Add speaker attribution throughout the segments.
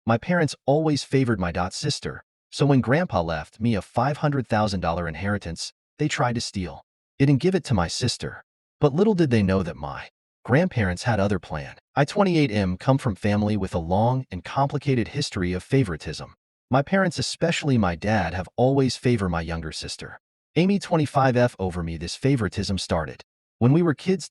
Speaker 1: My parents always favored my sister, so when Grandpa left me a $500,000 inheritance, they tried to steal it and give it to my sister. But little did they know that my grandparents had other plan. I 28M come from family with a long and complicated history of favoritism. My parents, especially my dad, have always favored my younger sister, Amy 25F, over me. This favoritism started when we were kids,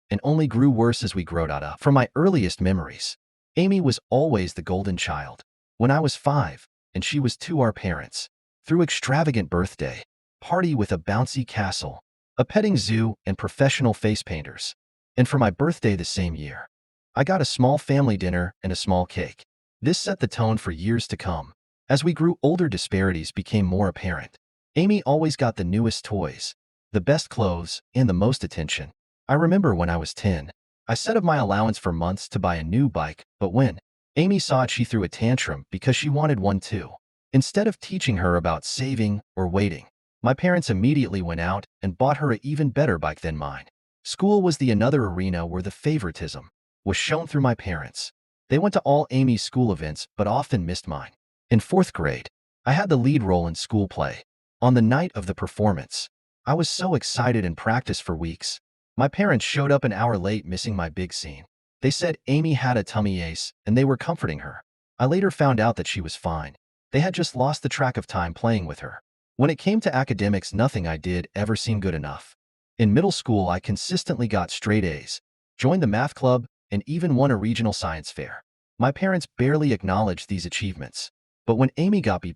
Speaker 1: and only grew worse as we growed up. From my earliest memories, Amy was always the golden child. When I was 5, and she was 2, our parents threw extravagant birthday party with a bouncy castle, a petting zoo, and professional face painters. And for my birthday the same year, I got a small family dinner and a small cake. This set the tone for years to come. As we grew older, disparities became more apparent. Amy always got the newest toys, the best clothes, and the most attention. I remember when I was 10, I set up my allowance for months to buy a new bike, but when Amy saw it, she threw a tantrum because she wanted one too. Instead of teaching her about saving or waiting, my parents immediately went out and bought her an even better bike than mine. School was the another arena where the favoritism was shown through my parents. They went to all Amy's school events but often missed mine. In 4th grade, I had the lead role in school play. On the night of the performance, I was so excited and practiced for weeks. My parents showed up an hour late, missing my big scene. They said Amy had a tummy ache and they were comforting her. I later found out that she was fine. They had just lost the track of time playing with her. When it came to academics, nothing I did ever seemed good enough. In middle school, I consistently got straight A's, joined the math club, and even won a regional science fair. My parents barely acknowledged these achievements. But when Amy got B+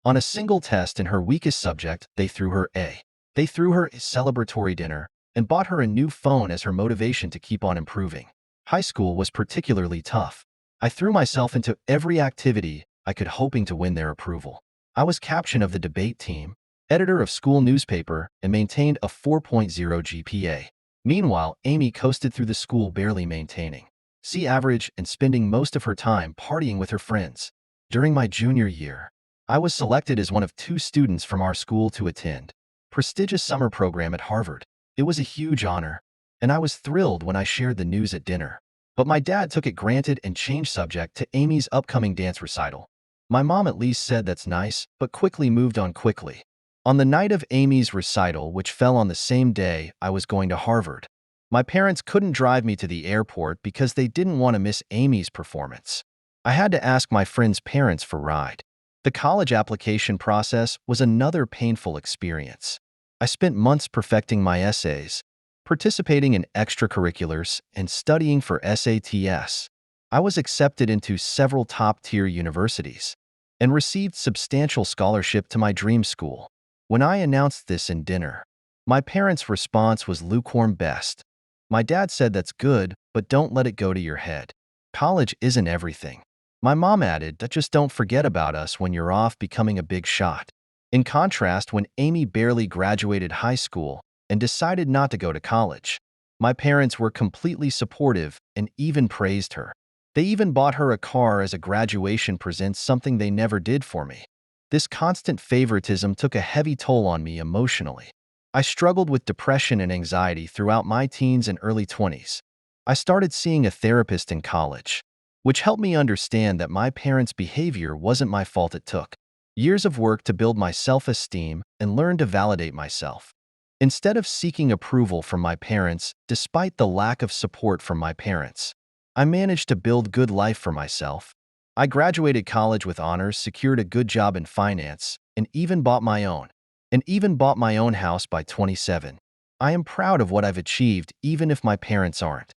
Speaker 1: on a single test in her weakest subject, they threw her A. They threw her a celebratory dinner and bought her a new phone as her motivation to keep on improving. High school was particularly tough. I threw myself into every activity I could, hoping to win their approval. I was captain of the debate team, editor of school newspaper, and maintained a 4.0 GPA. Meanwhile, Amy coasted through the school, barely maintaining C average and spending most of her time partying with her friends. During my junior year, I was selected as one of 2 students from our school to attend prestigious summer program at Harvard. It was a huge honor, and I was thrilled when I shared the news at dinner. But my dad took it granted and changed subject to Amy's upcoming dance recital. My mom at least said that's nice, but quickly moved on quickly. On the night of Amy's recital, which fell on the same day I was going to Harvard, my parents couldn't drive me to the airport because they didn't want to miss Amy's performance. I had to ask my friends' parents for a ride. The college application process was another painful experience. I spent months perfecting my essays, participating in extracurriculars, and studying for SATs. I was accepted into several top-tier universities and received substantial scholarship to my dream school. When I announced this in dinner, my parents' response was lukewarm best. My dad said, "That's good, but don't let it go to your head. College isn't everything." My mom added that just don't forget about us when you're off becoming a big shot. In contrast, when Amy barely graduated high school and decided not to go to college, my parents were completely supportive and even praised her. They even bought her a car as a graduation present, something they never did for me. This constant favoritism took a heavy toll on me emotionally. I struggled with depression and anxiety throughout my teens and early 20s. I started seeing a therapist in college, which helped me understand that my parents' behavior wasn't my fault. It took years of work to build my self-esteem and learn to validate myself. Instead of seeking approval from my parents, despite the lack of support from my parents, I managed to build good life for myself. I graduated college with honors, secured a good job in finance, and even bought my own house by 27. I am proud of what I've achieved, even if my parents aren't.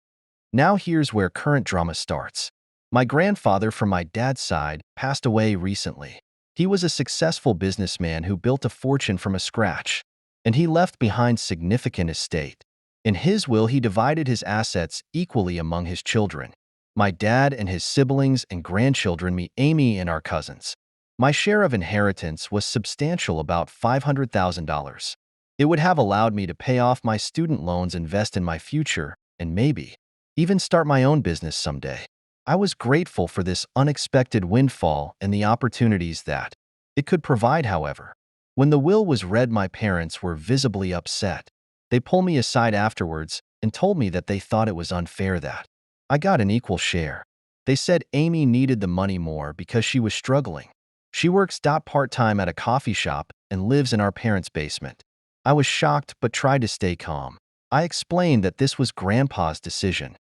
Speaker 1: Now here's where current drama starts. My grandfather from my dad's side passed away recently. He was a successful businessman who built a fortune from scratch, and he left behind significant estate. In his will, he divided his assets equally among his children, my dad and his siblings and grandchildren, me, Amy, and our cousins. My share of inheritance was substantial, about $500,000. It would have allowed me to pay off my student loans, invest in my future, and maybe even start my own business someday. I was grateful for this unexpected windfall and the opportunities that it could provide. However, when the will was read, my parents were visibly upset. They pulled me aside afterwards and told me that they thought it was unfair that I got an equal share. They said Amy needed the money more because she was struggling. She works part-time at a coffee shop and lives in our parents' basement. I was shocked but tried to stay calm. I explained that this was Grandpa's decision,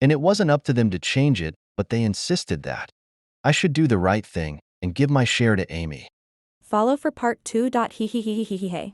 Speaker 1: and it wasn't up to them to change it, but they insisted that I should do the right thing and give my share to Amy.
Speaker 2: Follow for part 2. Hehehehehe.